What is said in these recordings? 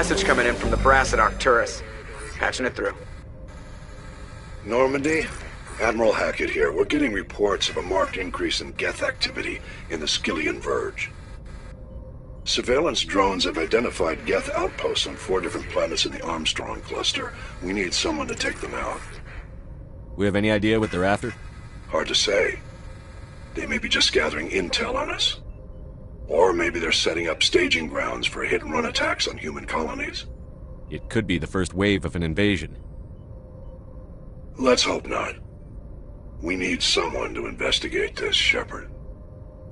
Message coming in from the brass at Arcturus. Patching it through. Normandy? Admiral Hackett here. We're getting reports of a marked increase in Geth activity in the Skyllian Verge. Surveillance drones have identified Geth outposts on 4 different planets in the Armstrong cluster. We need someone to take them out. We have any idea what they're after? Hard to say. They may be just gathering intel on us. Or maybe they're setting up staging grounds for hit-and-run attacks on human colonies. It could be the first wave of an invasion. Let's hope not. We need someone to investigate this, Shepard.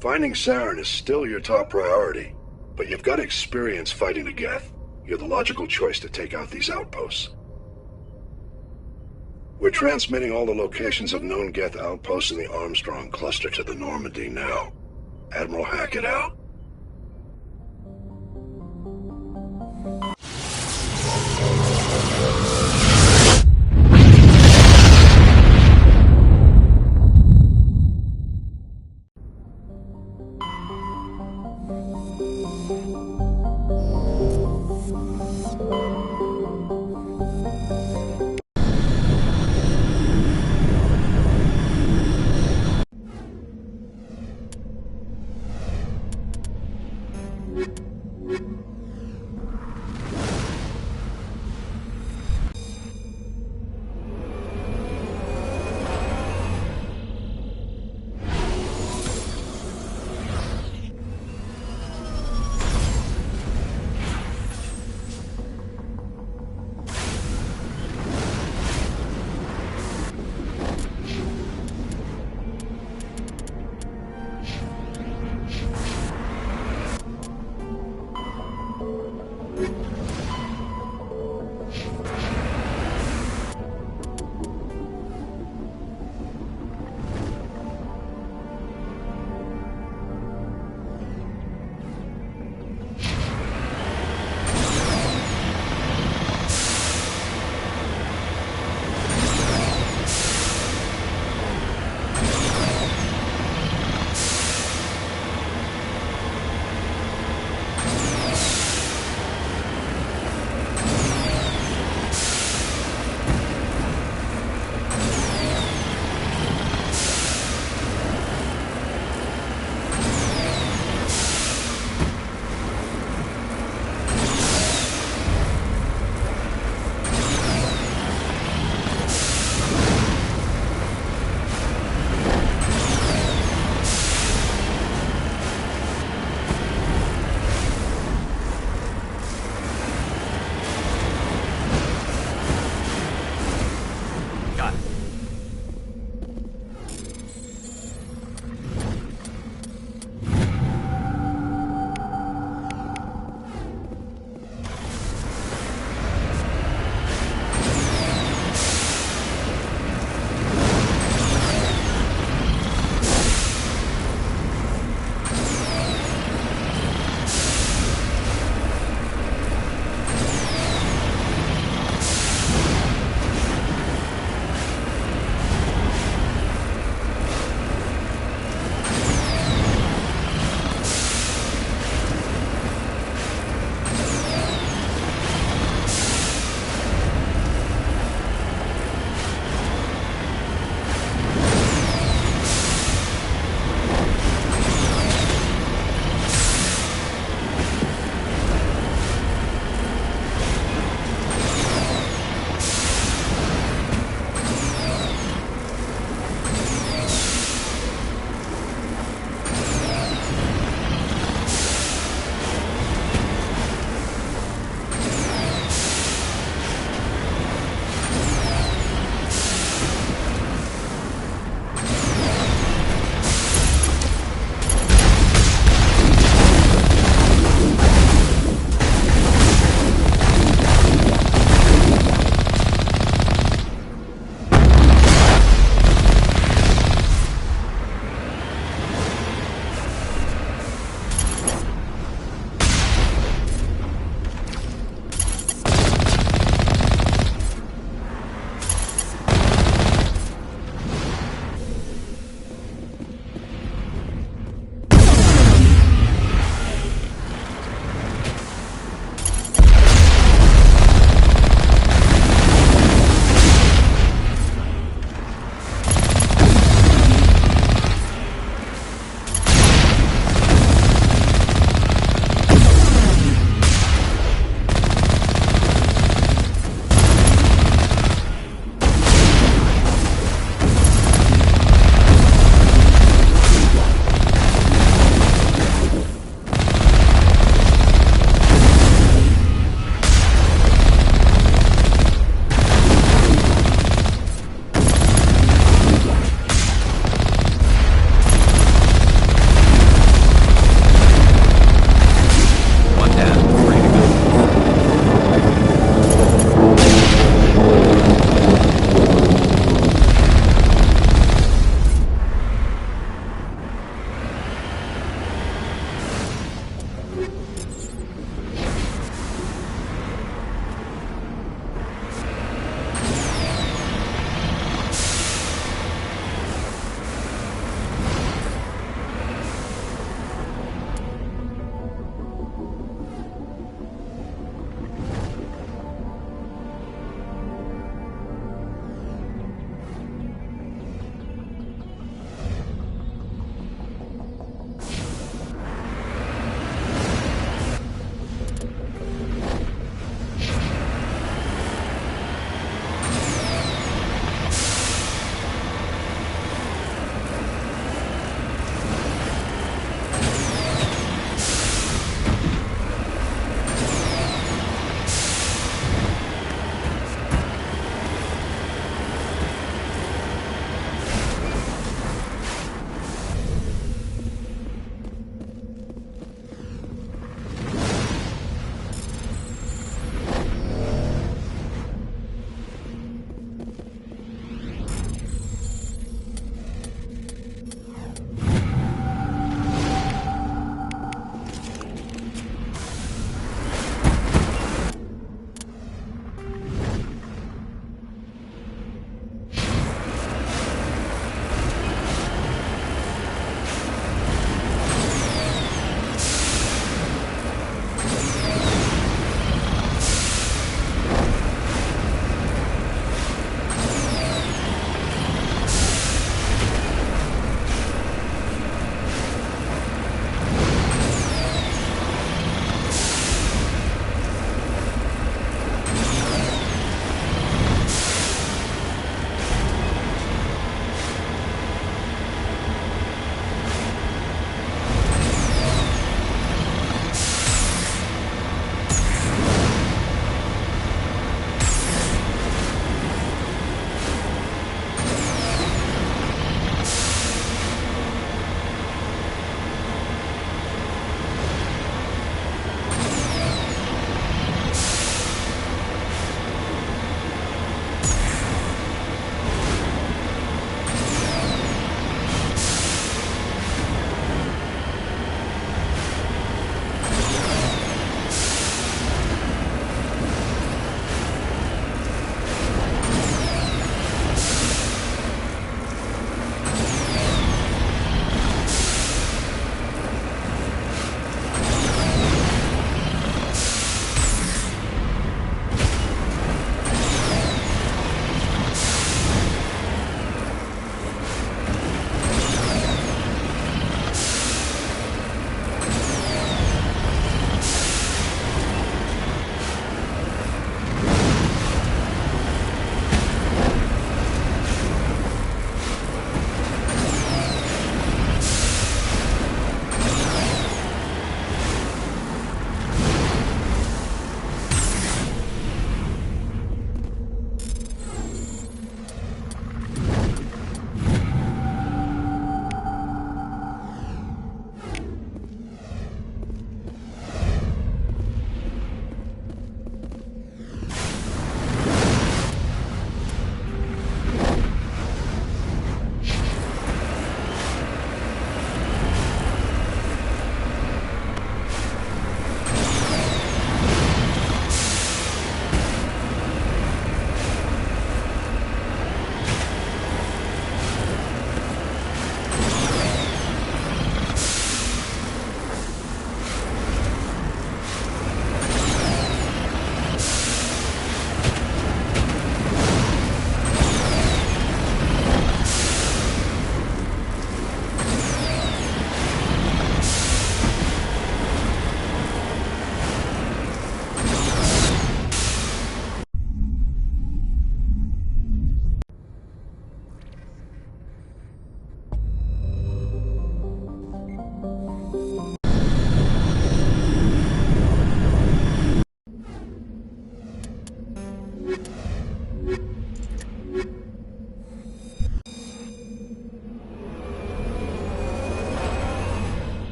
Finding Saren is still your top priority, but you've got experience fighting the Geth. You're the logical choice to take out these outposts. We're transmitting all the locations of known Geth outposts in the Armstrong cluster to the Normandy now. Admiral Hackett out.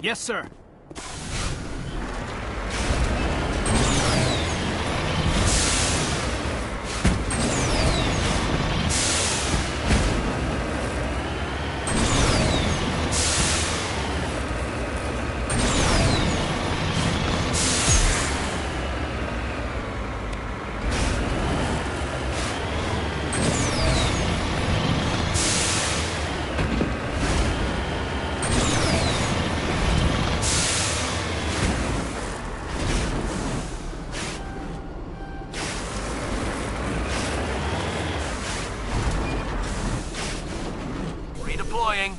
Yes, sir. Redeploying.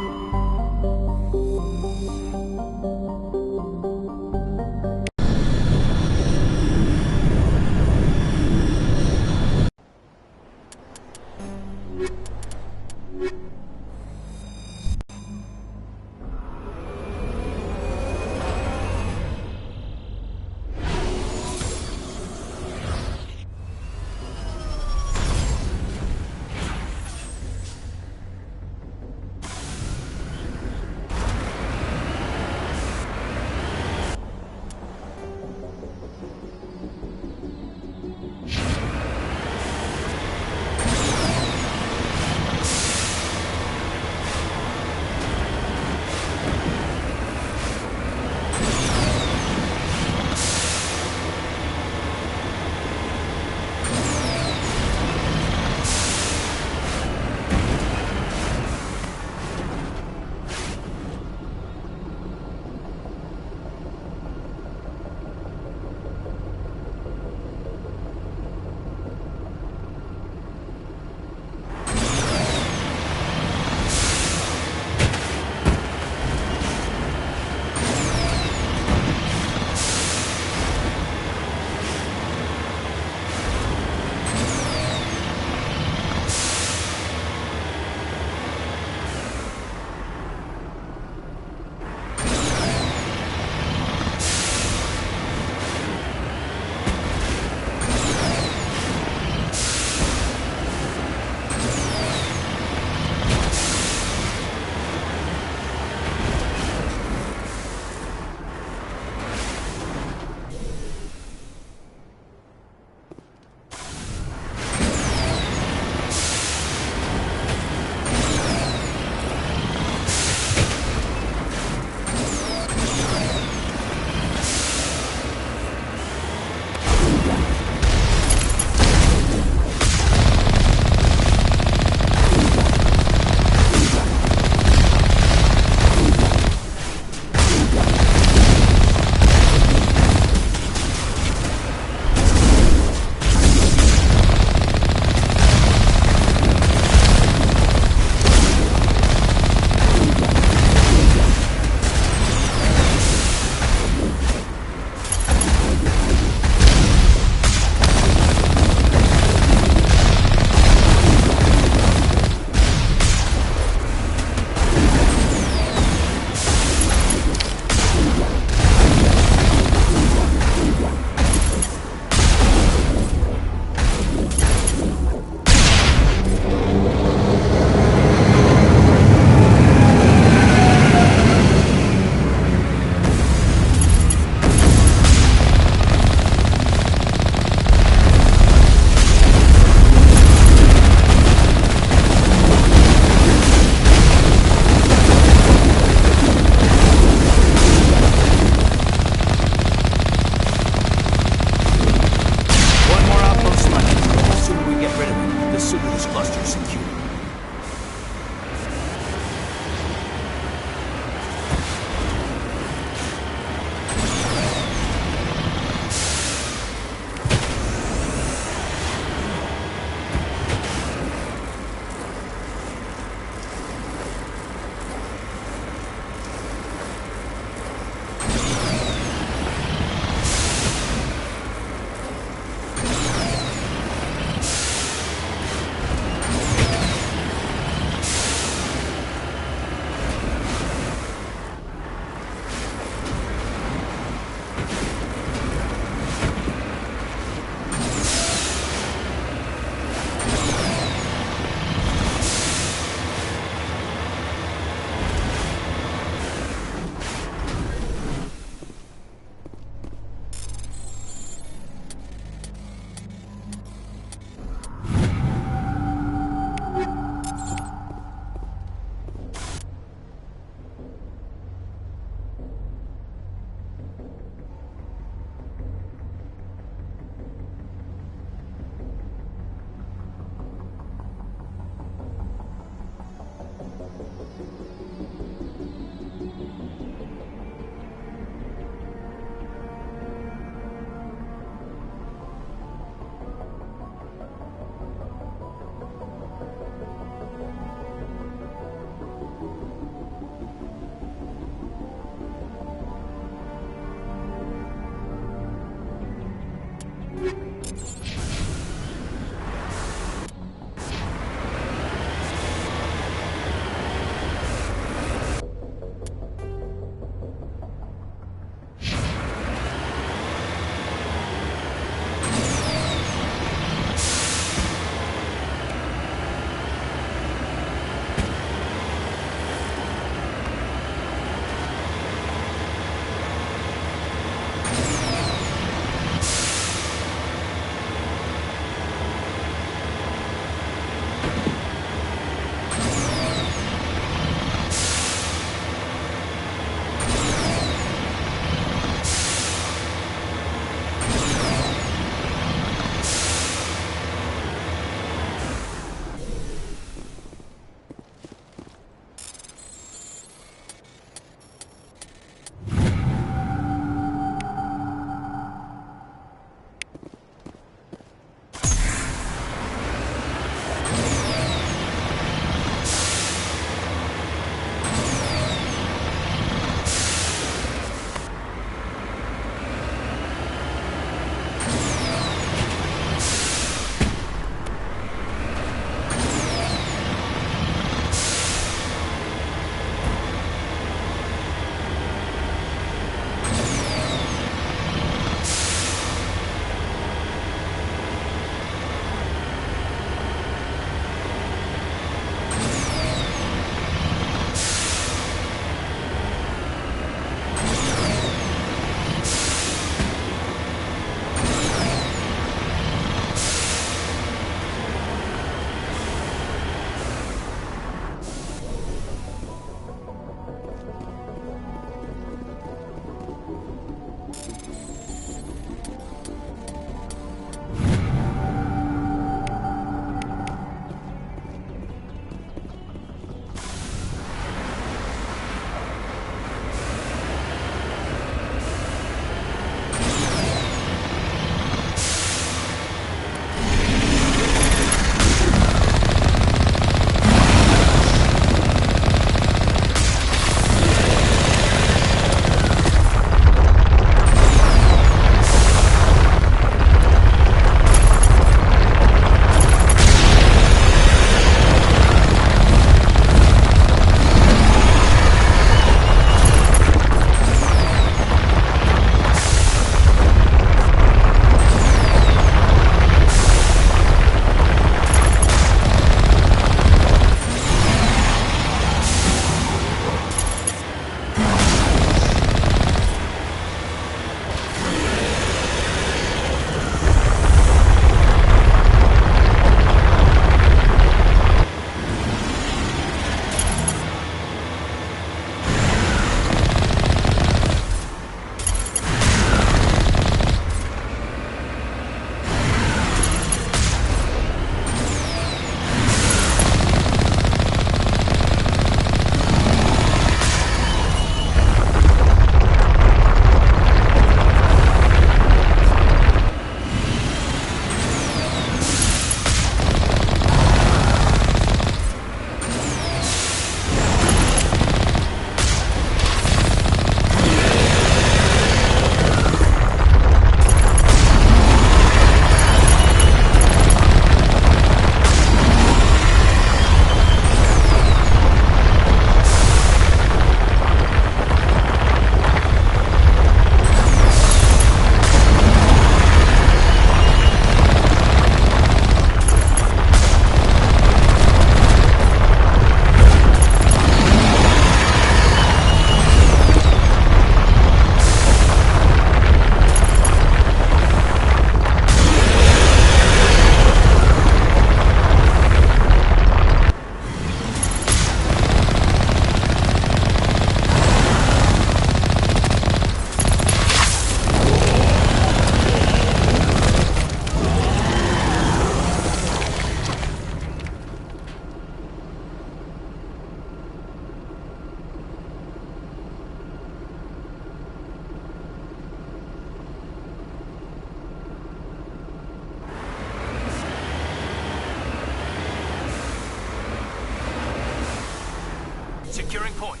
Securing point.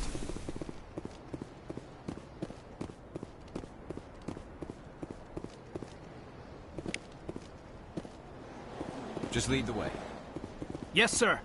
Just lead the way. Yes, sir.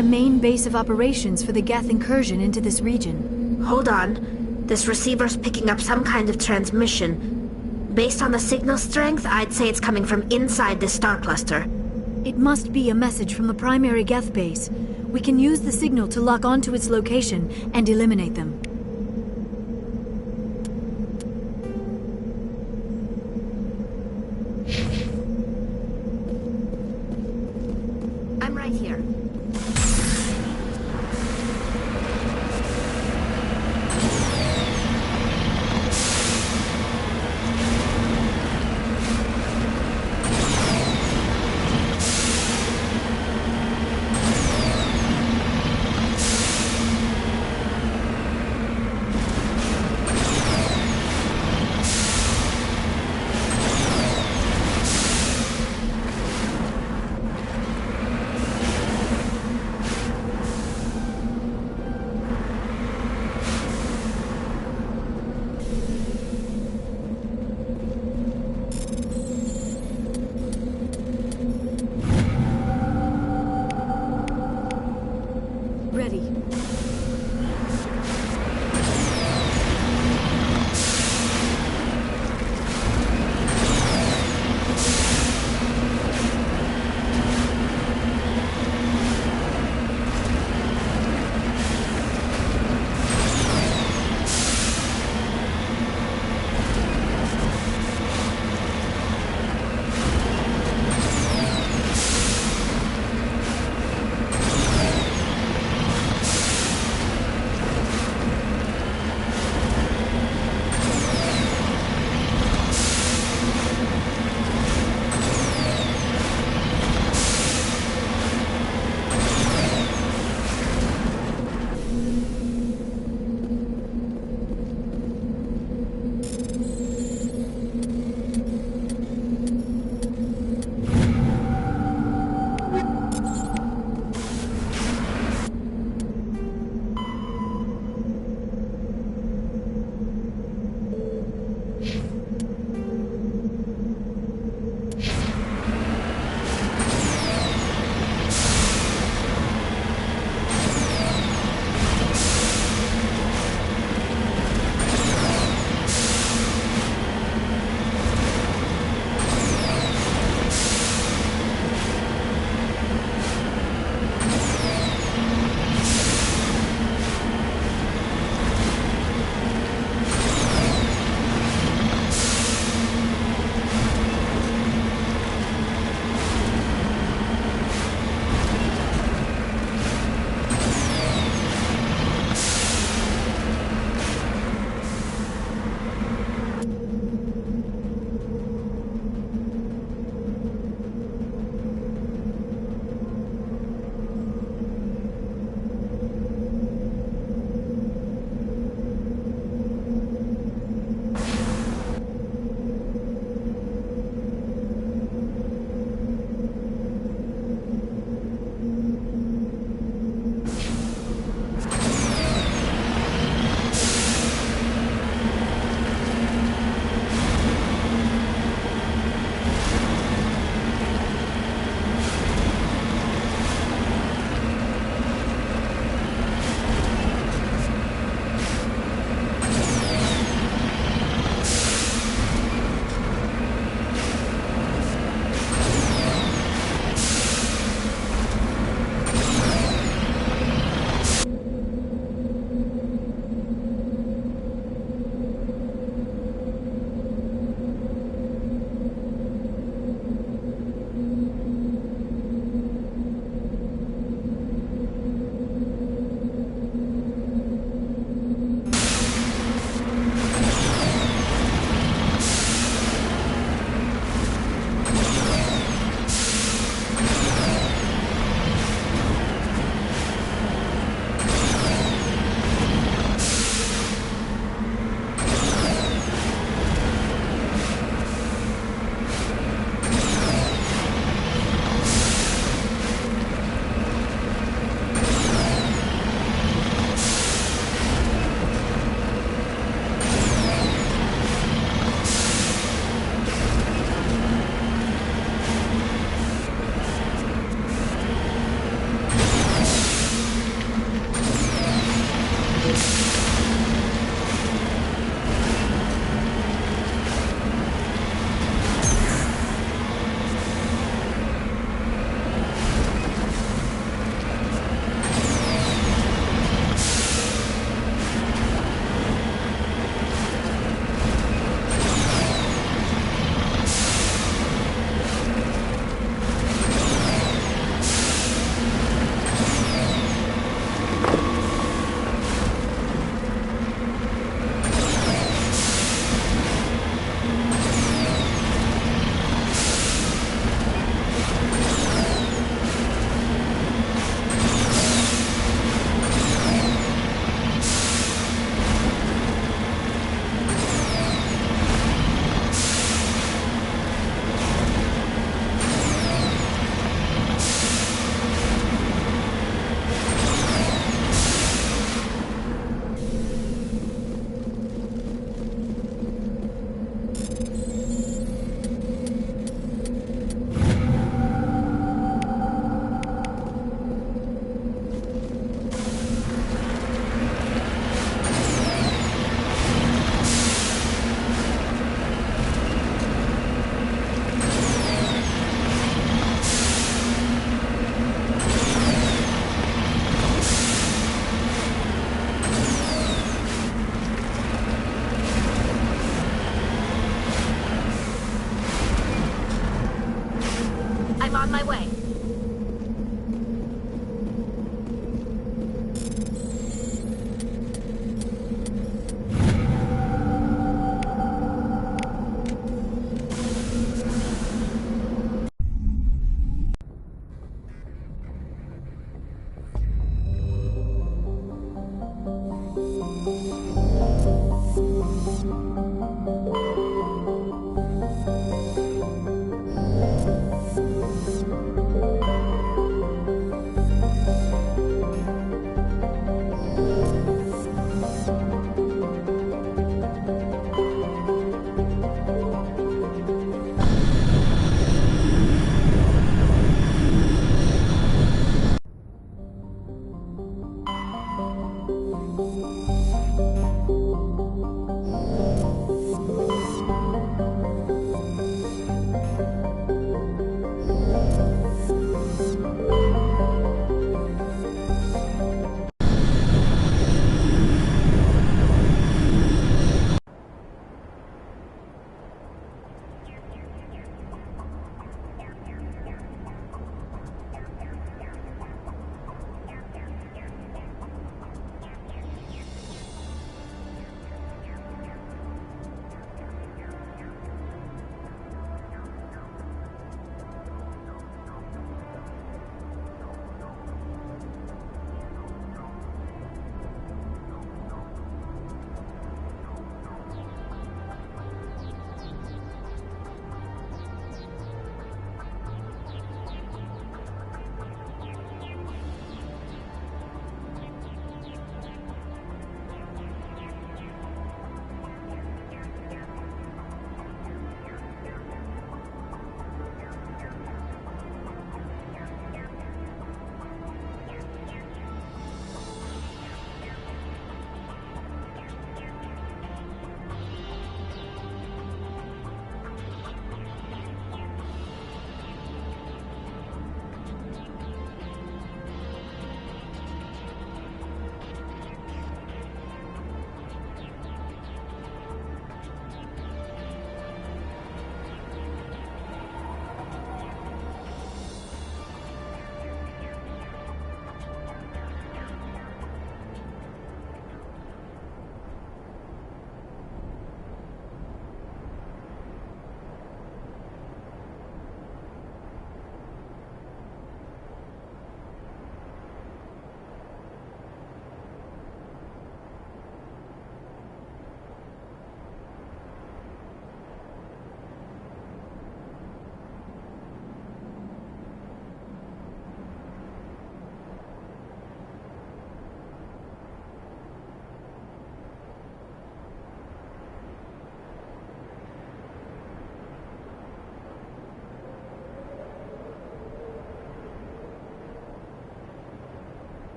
a main base of operations for the Geth incursion into this region. Hold on. This receiver's picking up some kind of transmission. Based on the signal strength, I'd say it's coming from inside this star cluster. It must be a message from the primary Geth base. We can use the signal to lock onto its location and eliminate them. I'm right here. Ready.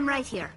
right here.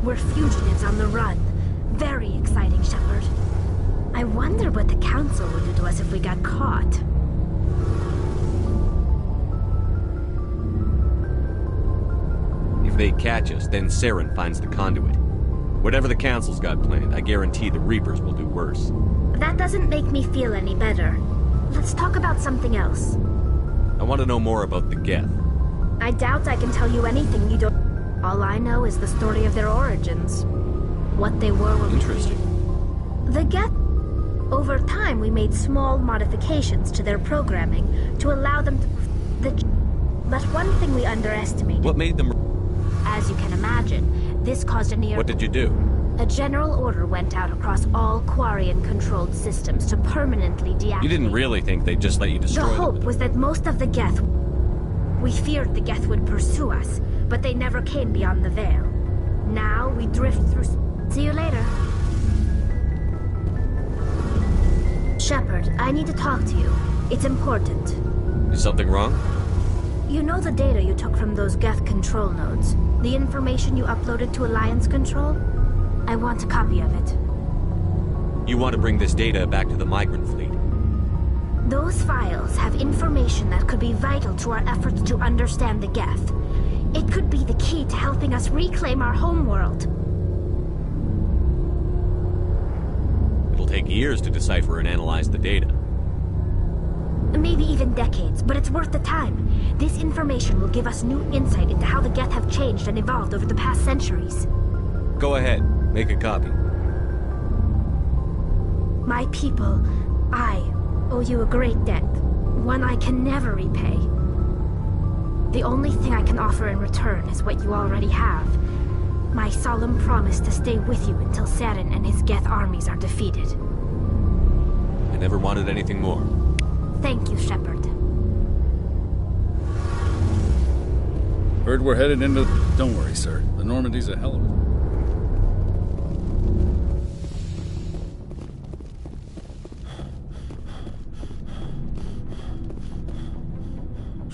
We're fugitives on the run. Very exciting, Shepard. I wonder what the Council would do to us if we got caught. If they catch us, then Saren finds the conduit. Whatever the Council's got planned, I guarantee the Reapers will do worse. That doesn't make me feel any better. Let's talk about something else. I want to know more about the Geth. I doubt I can tell you anything you don't... All I know is the story of their origins. What they were when Interesting. The Geth... Over time, we made small modifications to their programming to allow them to... But one thing we underestimated... What made them... As you can imagine, this caused a near... What did you do? A general order went out across all Quarian-controlled systems to permanently deactivate... You didn't really think they'd just let you destroy The them? hope was that most of the Geth... We feared the Geth would pursue us, but they never came beyond the Veil. Now we drift through... See you later. Shepard, I need to talk to you. It's important. Is something wrong? You know the data you took from those Geth control nodes? The information you uploaded to Alliance Control? I want a copy of it. You want to bring this data back to the migrant fleet? Those files have information that could be vital to our efforts to understand the Geth. It could be the key to helping us reclaim our homeworld. It'll take years to decipher and analyze the data. Maybe even decades, but it's worth the time. This information will give us new insight into how the Geth have changed and evolved over the past centuries. Go ahead, make a copy. My people, I owe you a great debt. One I can never repay. The only thing I can offer in return is what you already have. My solemn promise to stay with you until Saren and his Geth armies are defeated. I never wanted anything more. Thank you, Shepard. Heard we're headed into... Don't worry, sir. The Normandy's a hell of a...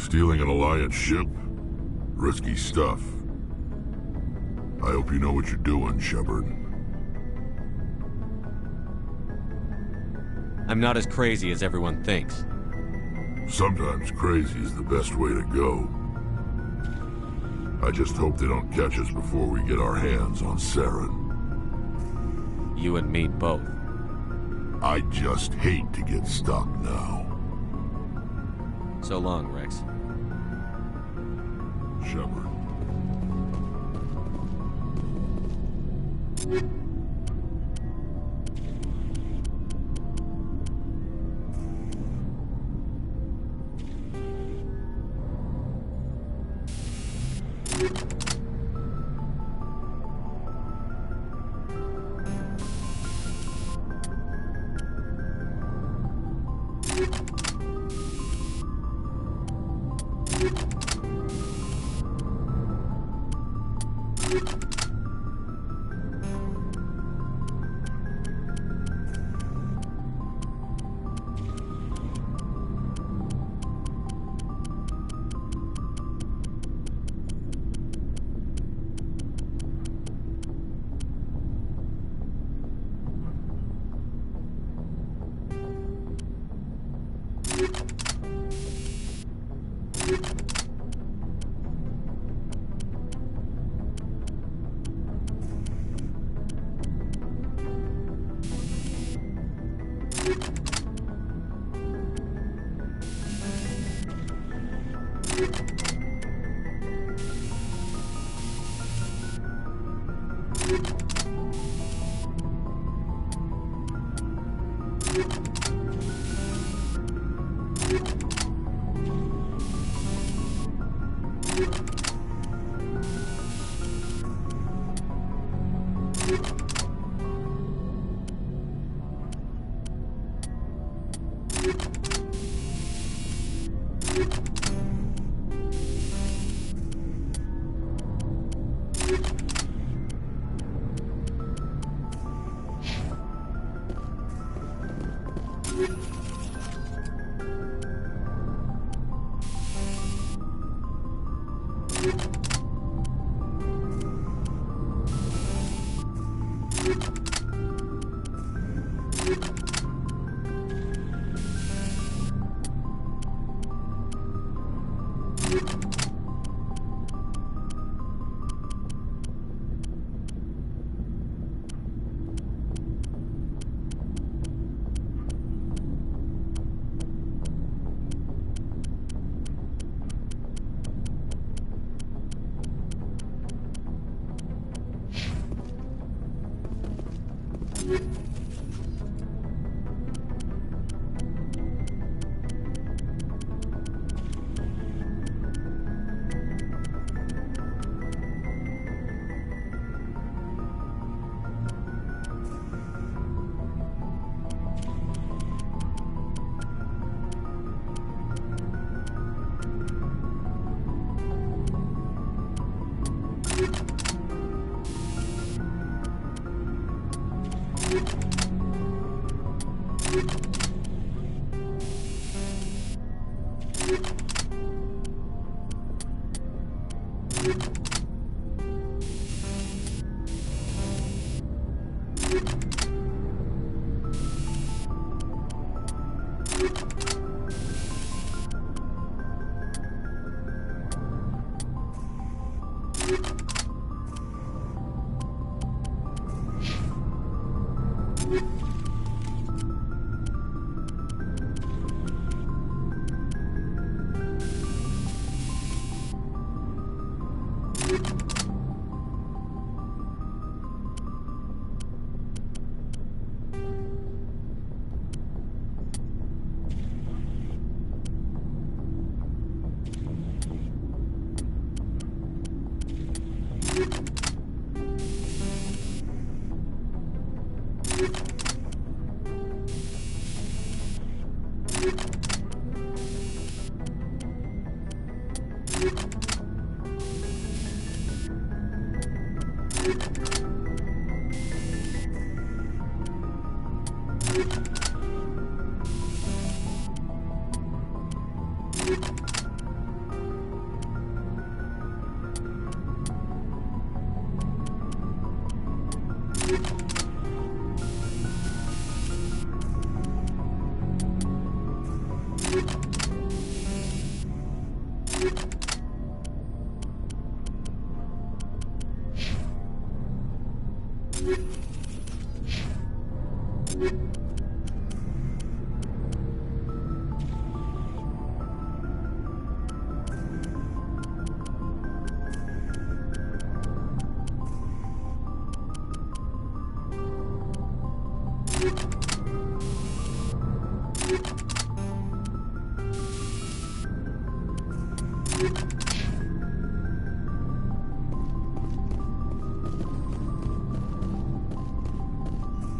Stealing an Alliance ship? Risky stuff. I hope you know what you're doing, Shepard. I'm not as crazy as everyone thinks. Sometimes crazy is the best way to go. I just hope they don't catch us before we get our hands on Saren. You and me both. I just hate to get stuck now. So long, Rex. Shepard.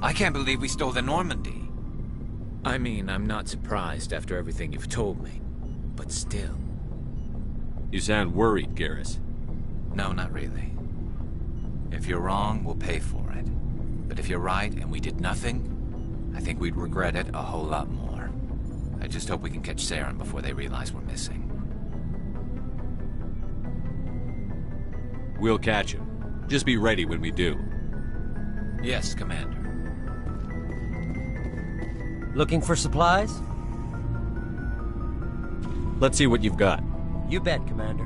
I can't believe we stole the Normandy. I mean, I'm not surprised after everything you've told me. But still. You sound worried, Garrus. No, not really. If you're wrong, we'll pay for it. But if you're right and we did nothing, I think we'd regret it a whole lot more. I just hope we can catch Saren before they realize we're missing. We'll catch him. Just be ready when we do. Yes, Commander. Looking for supplies? Let's see what you've got. You bet, Commander.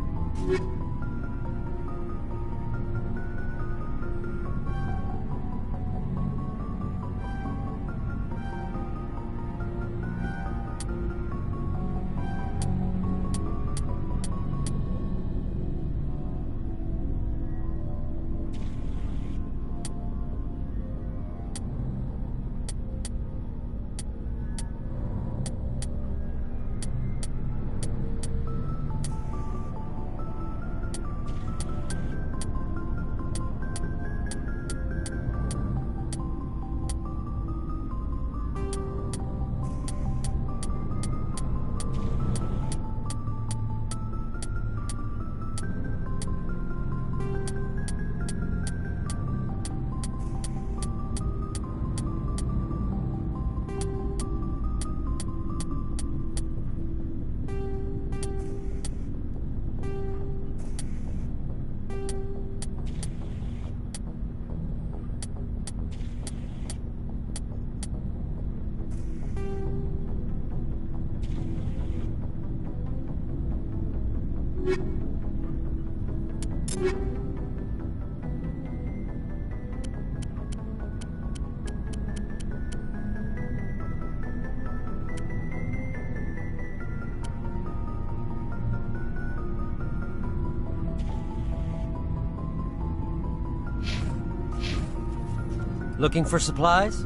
Looking for supplies?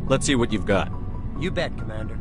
Let's see what you've got. You bet, Commander.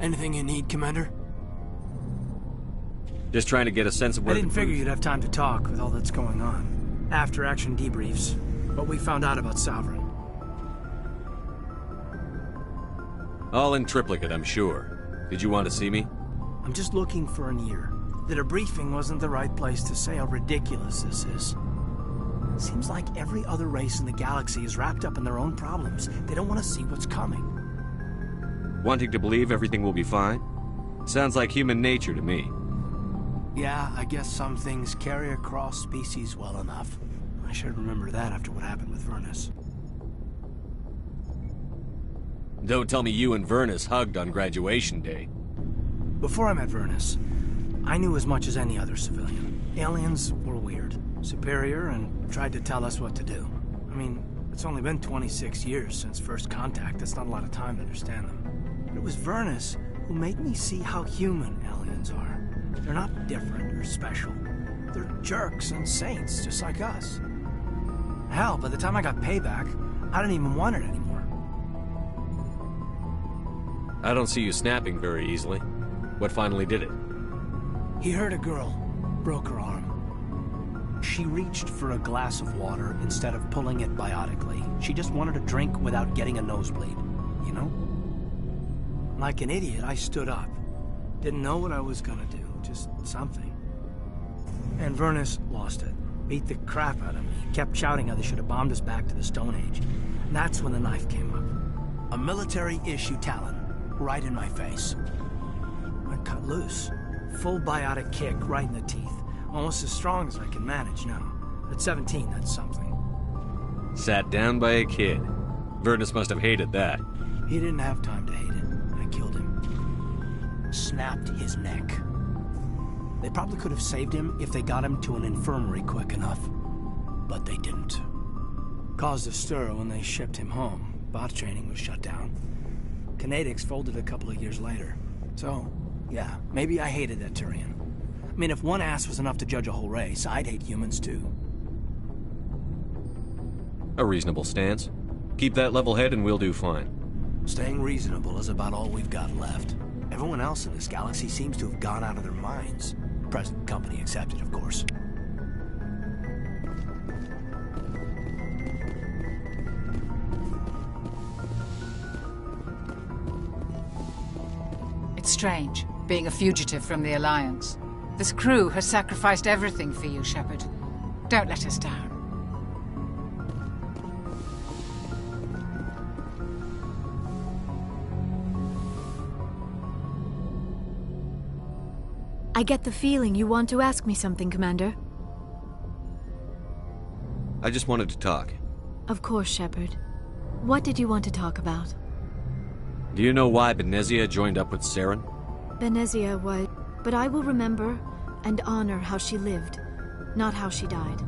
Anything you need, Commander? Just trying to get a sense of where I didn't the figure you'd have time to talk with all that's going on. After-action debriefs. What we found out about Sovereign. All in triplicate, I'm sure. Did you want to see me? I'm just looking for an ear. The debriefing wasn't the right place to say how ridiculous this is. Seems like every other race in the galaxy is wrapped up in their own problems. They don't want to see what's coming. Wanting to believe everything will be fine? Sounds like human nature to me. Yeah, I guess some things carry across species well enough. I should remember that after what happened with Vernus. Don't tell me you and Vernus hugged on graduation day. Before I met Vernus, I knew as much as any other civilian. Aliens were weird, superior, and tried to tell us what to do. I mean, it's only been 26 years since first contact. That's not a lot of time to understand them. But it was Vernus who made me see how human aliens are. They're not different or special. They're jerks and saints, just like us. Hell, by the time I got payback, I didn't even want it anymore. I don't see you snapping very easily. What finally did it? He hurt a girl, broke her arm. She reached for a glass of water instead of pulling it biotically. She just wanted a drink without getting a nosebleed, you know? Like an idiot, I stood up. Didn't know what I was gonna do, just something. And Vernus lost it. Beat the crap out of me. Kept shouting how they should have bombed us back to the Stone Age. And that's when the knife came up. A military-issue Talon, right in my face. I cut loose. Full biotic kick right in the teeth. Almost as strong as I can manage now. At 17, that's something. Sat down by a kid. Vernus must have hated that. He didn't have time to hate it. I killed him. Snapped his neck. They probably could have saved him if they got him to an infirmary quick enough. But they didn't. Caused a stir when they shipped him home. Bot training was shut down. Kinetics folded a couple of years later. So, yeah, maybe I hated that Turian. I mean, if one ass was enough to judge a whole race, I'd hate humans too. A reasonable stance. Keep that level head and we'll do fine. Staying reasonable is about all we've got left. Everyone else in this galaxy seems to have gone out of their minds. Present company accepted, of course. It's strange, being a fugitive from the Alliance. This crew has sacrificed everything for you, Shepard. Don't let us down. I get the feeling you want to ask me something, Commander. I just wanted to talk. Of course, Shepard. What did you want to talk about? Do you know why Benezia joined up with Saren? Benezia was... But I will remember and honor how she lived, not how she died.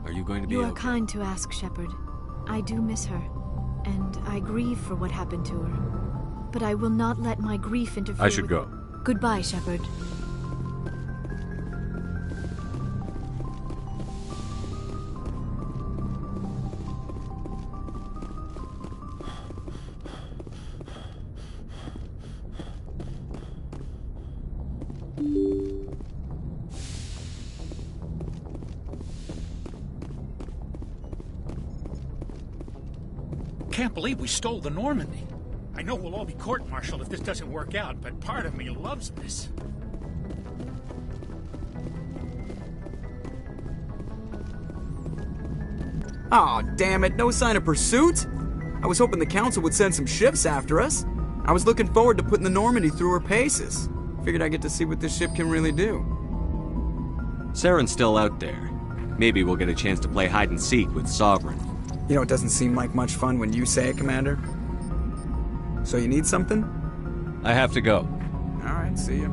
Are you going to be You are okay? kind to ask, Shepard. I do miss her, and I grieve for what happened to her. But I will not let my grief interfere I should with... go. Goodbye, Shepard. Can't believe we stole the Normandy. I know we'll all be court-martialed if this doesn't work out, but part of me loves this. Aw, damn it, no sign of pursuit? I was hoping the Council would send some ships after us. I was looking forward to putting the Normandy through her paces. Figured I'd get to see what this ship can really do. Saren's still out there. Maybe we'll get a chance to play hide-and-seek with Sovereign. You know, it doesn't seem like much fun when you say it, Commander. So you need something? I have to go. All right, see ya.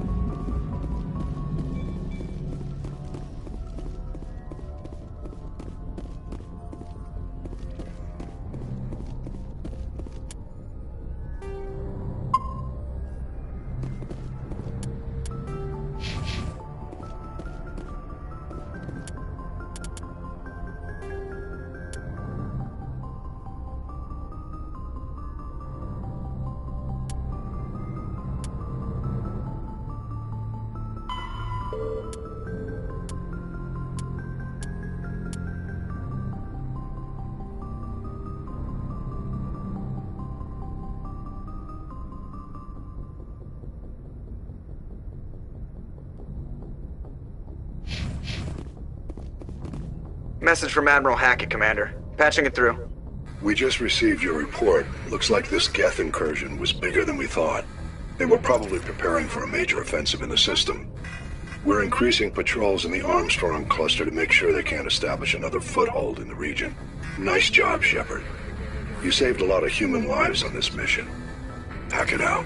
Message from Admiral Hackett, Commander. Patching it through. We just received your report. Looks like this Geth incursion was bigger than we thought. They were probably preparing for a major offensive in the system. We're increasing patrols in the Armstrong cluster to make sure they can't establish another foothold in the region. Nice job, Shepard. You saved a lot of human lives on this mission. Hackett out.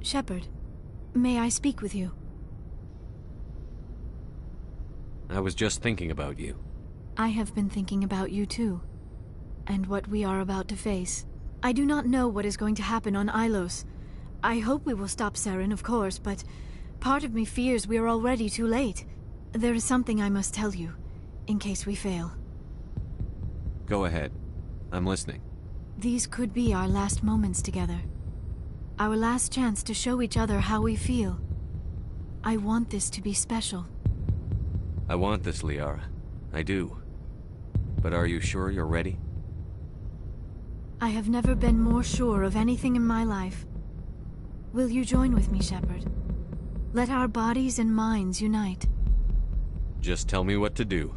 Shepard, may I speak with you? I was just thinking about you. I have been thinking about you too, and what we are about to face. I do not know what is going to happen on Ilos. I hope we will stop Saren, of course, but part of me fears we are already too late. There is something I must tell you, in case we fail. Go ahead. I'm listening. These could be our last moments together. Our last chance to show each other how we feel. I want this to be special. I want this, Liara. I do. But are you sure you're ready? I have never been more sure of anything in my life. Will you join with me, Shepard? Let our bodies and minds unite. Just tell me what to do.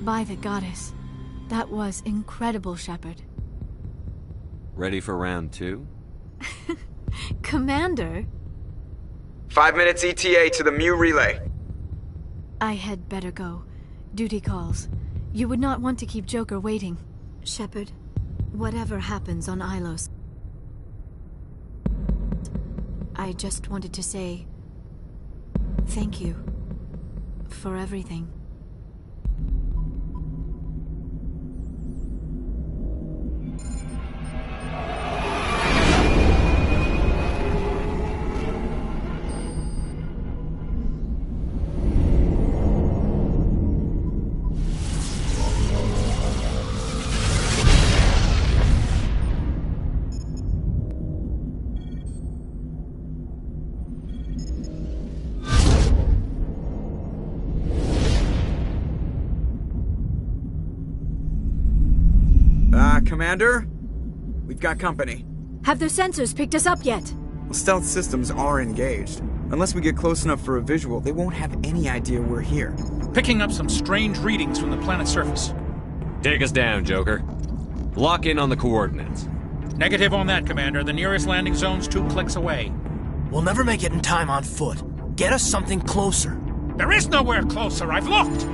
By the goddess. That was incredible, Shepard. Ready for round 2? Commander? 5 minutes ETA to the Mu relay. I had better go. Duty calls. You would not want to keep Joker waiting. Shepard, whatever happens on Ilos, I just wanted to say thank you for everything. Commander? We've got company. Have their sensors picked us up yet? Well, stealth systems are engaged. Unless we get close enough for a visual, they won't have any idea we're here. Picking up some strange readings from the planet's surface. Take us down, Joker. Lock in on the coordinates. Negative on that, Commander. The nearest landing zone's 2 clicks away. We'll never make it in time on foot. Get us something closer. There is nowhere closer. I've looked.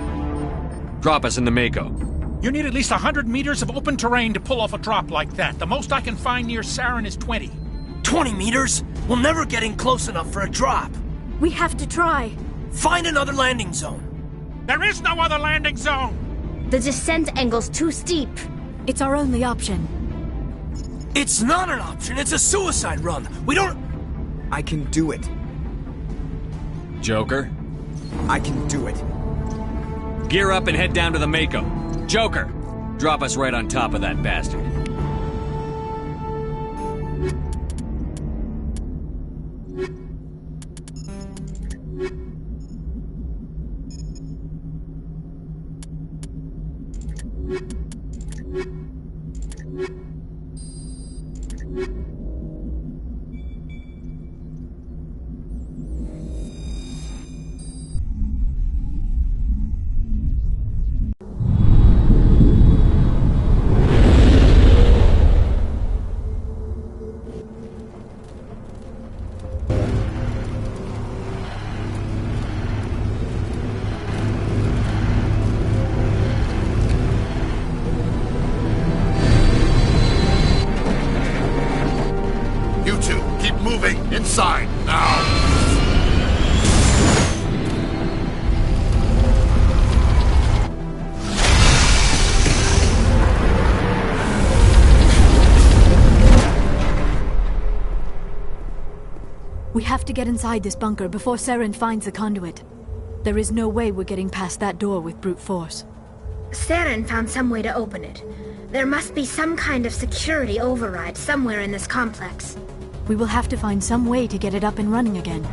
Drop us in the Mako. You need at least 100 meters of open terrain to pull off a drop like that. The most I can find near Saren is 20. 20 meters? We'll never get in close enough for a drop. We have to try. Find another landing zone. There is no other landing zone! The descent angle's too steep. It's our only option. It's not an option. It's a suicide run. We don't... I can do it. Joker, I can do it. gear up and head down to the Mako. Joker, drop us right on top of that bastard. You two, keep moving inside now. We have to get inside this bunker before Saren finds the conduit. There is no way we're getting past that door with brute force. Saren found some way to open it. There must be some kind of security override somewhere in this complex. We will have to find some way to get it up and running again.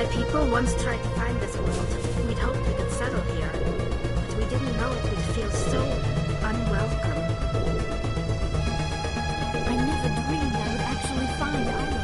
My people once tried to find this world. We'd hoped we could settle here. But we didn't know it would feel so unwelcome. I never dreamed I would actually find Ilos.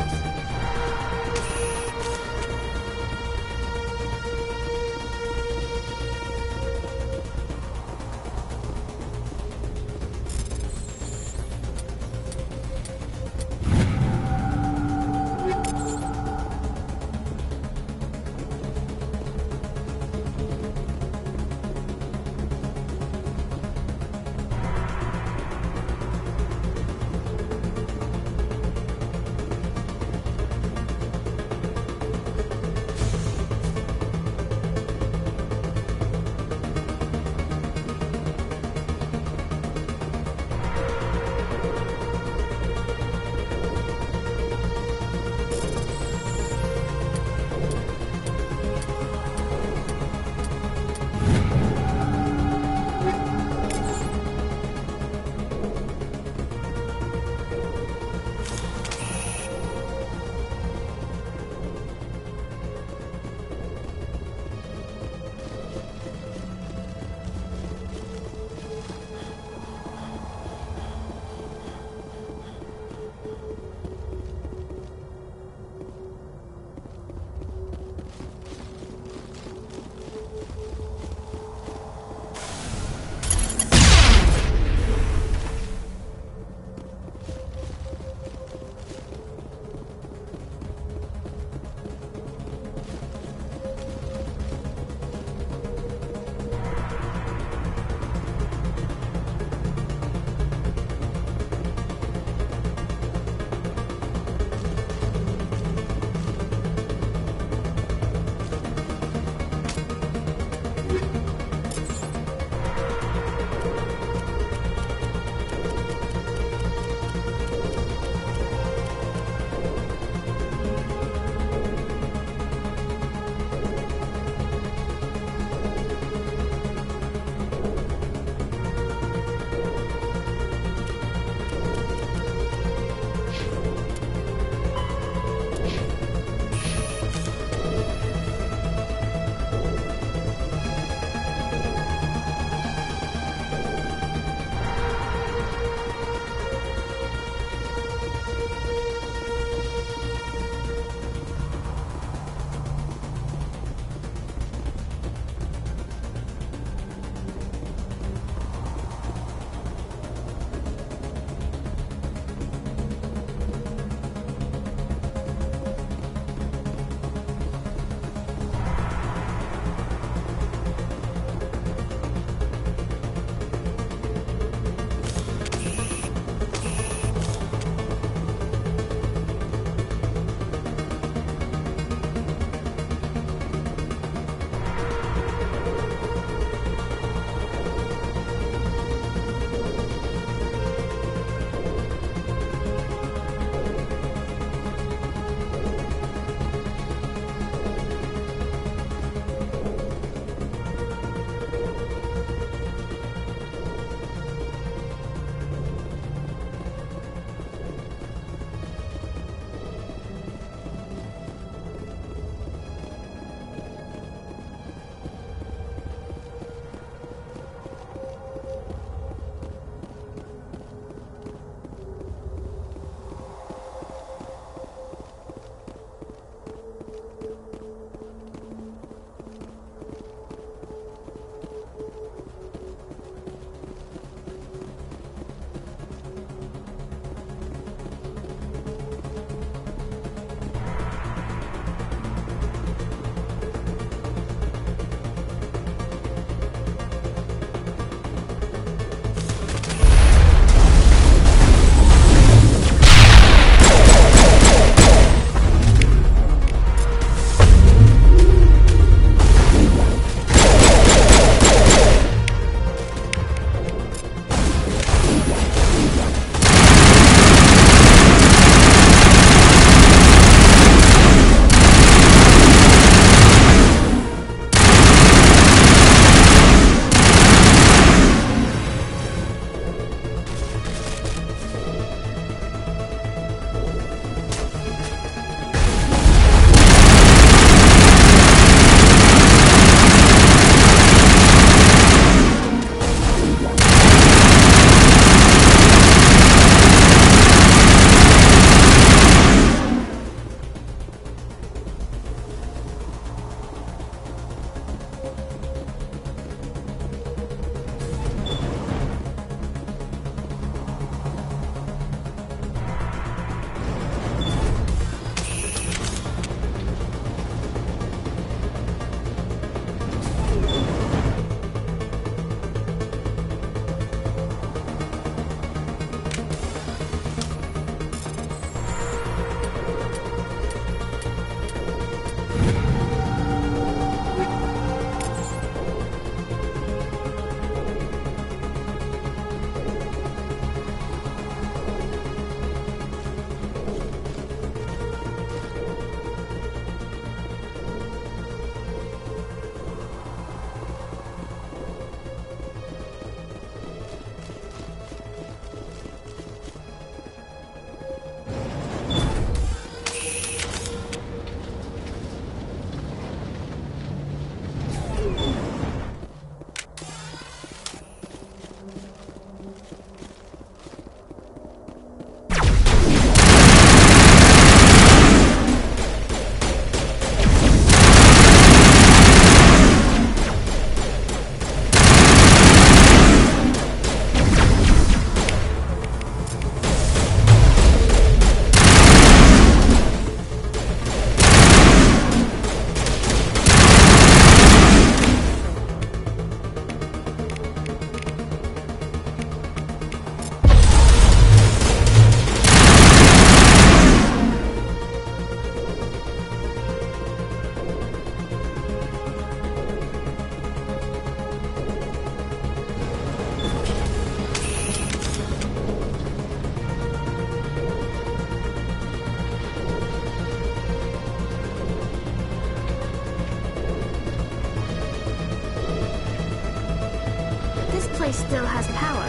still has power.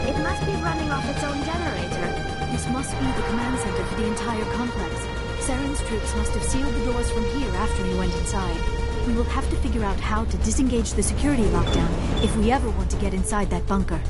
It must be running off its own generator. This must be the command center for the entire complex. Saren's troops must have sealed the doors from here after he went inside. We will have to figure out how to disengage the security lockdown if we ever want to get inside that bunker.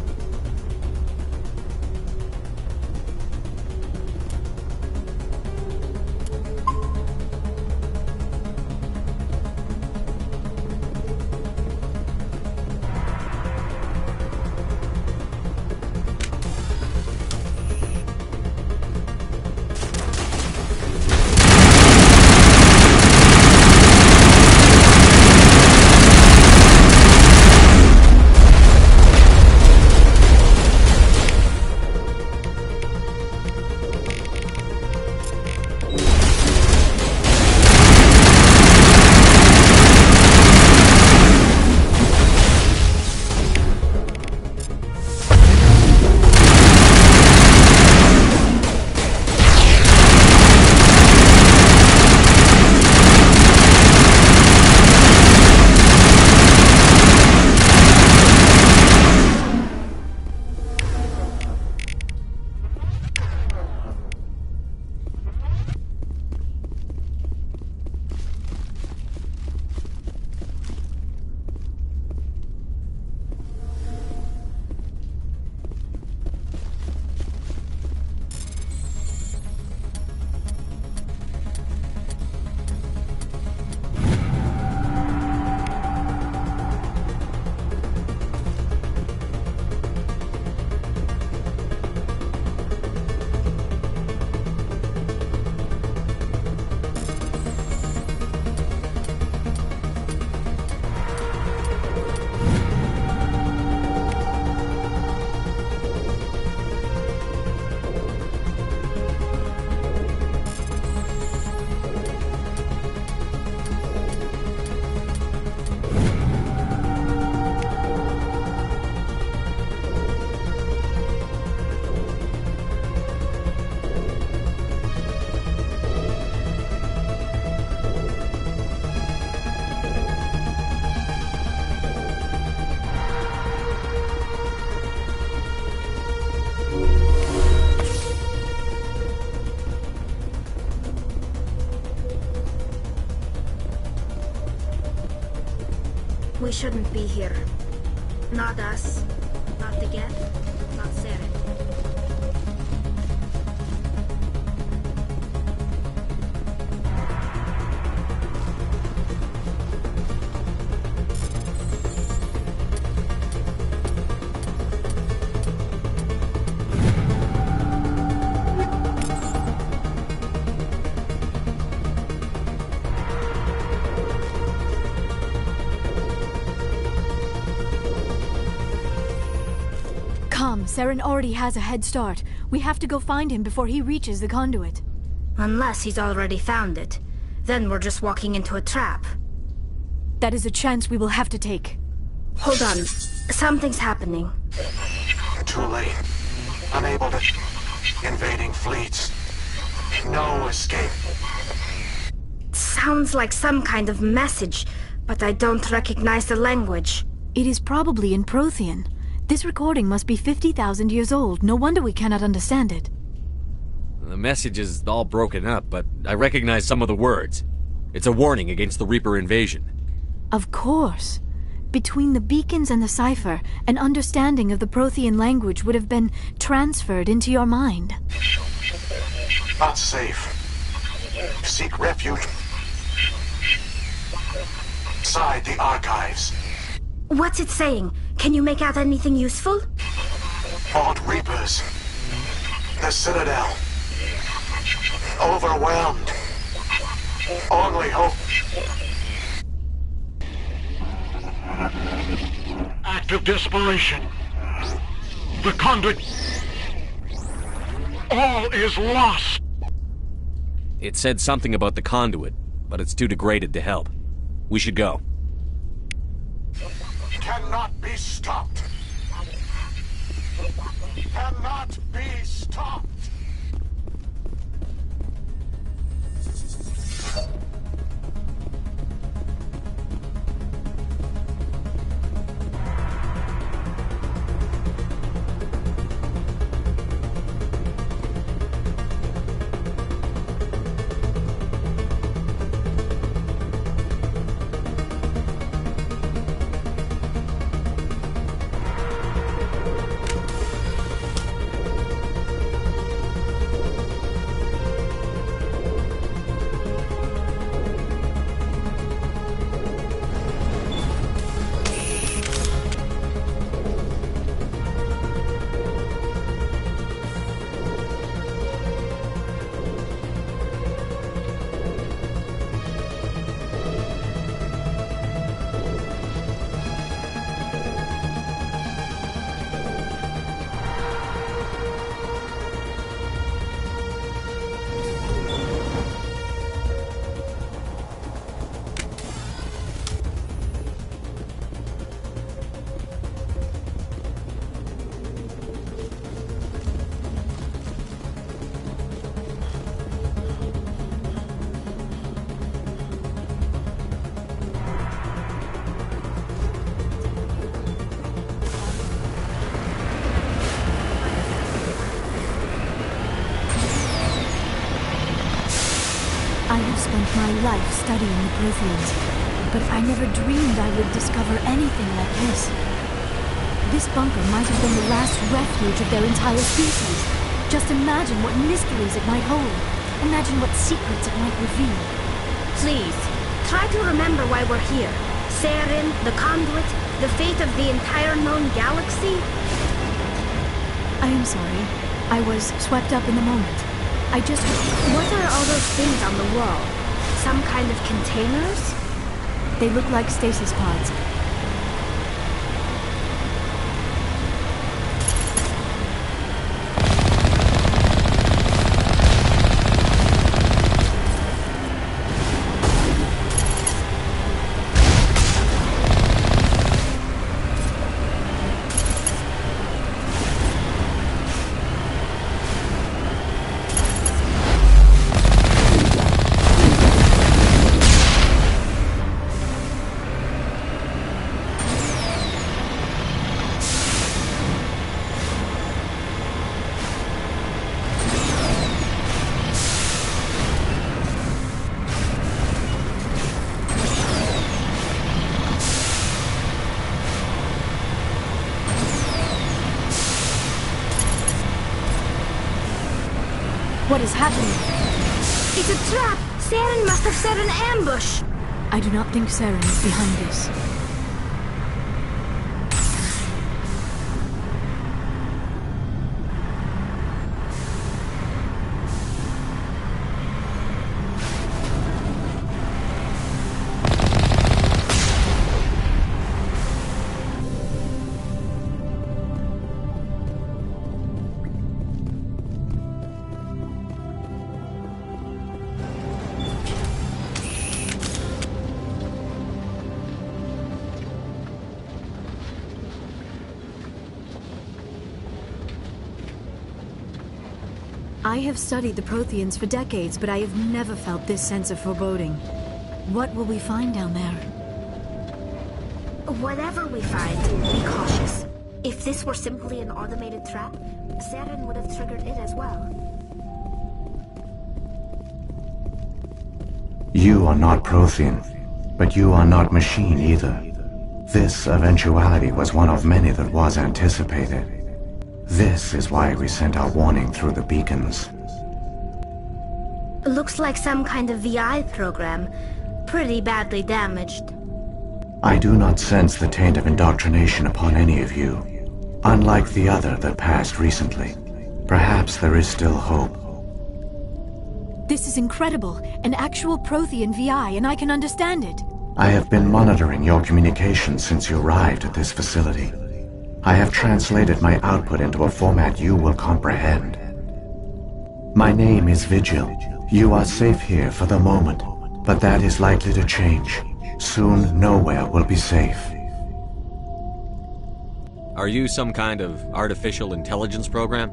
We shouldn't be here. Not us. Not the Geth. Not Saren. Saren already has a head start. We have to go find him before he reaches the conduit. Unless he's already found it. Then we're just walking into a trap. That is a chance we will have to take. Hold on. Something's happening. Too late. Unable to... Invading fleets. No escape. Sounds like some kind of message, but I don't recognize the language. It is probably in Prothean. This recording must be 50,000 years old. No wonder we cannot understand it. The message is all broken up, but I recognize some of the words. It's a warning against the Reaper invasion. Of course. Between the beacons and the cipher, an understanding of the Prothean language would have been transferred into your mind. Not safe. Seek refuge inside the archives. What's it saying? Can you make out anything useful? Fought Reapers. The Citadel. Overwhelmed. Only hope. Act of desperation. The conduit. All is lost. It said something about the conduit, but it's too degraded to help. We should go. Cannot be stopped. Cannot be stopped. spent my life studying the Protheans, but I never dreamed I would discover anything like this. This bunker might have been the last refuge of their entire species. Just imagine what mysteries it might hold. Imagine what secrets it might reveal. Please, try to remember why we're here. Saren, the Conduit, the fate of the entire known galaxy. I am sorry. I was swept up in the moment. What are all those things on the wall? Some kind of containers? They look like stasis pods. What is happening? It's a trap! Saren must have set an ambush! I do not think Saren is behind this. I have studied the Protheans for decades, but I have never felt this sense of foreboding. What will we find down there? Whatever we find, be cautious. If this were simply an automated trap, Saren would have triggered it as well. You are not Prothean, but you are not machine either. This eventuality was one of many that was anticipated. This is why we sent our warning through the beacons. Looks like some kind of VI program. Pretty badly damaged. I do not sense the taint of indoctrination upon any of you. Unlike the other that passed recently. Perhaps there is still hope. This is incredible. An actual Prothean VI, and I can understand it. I have been monitoring your communications since you arrived at this facility. I have translated my output into a format you will comprehend. My name is Vigil. You are safe here for the moment, but that is likely to change. Soon, nowhere will be safe. Are you some kind of artificial intelligence program?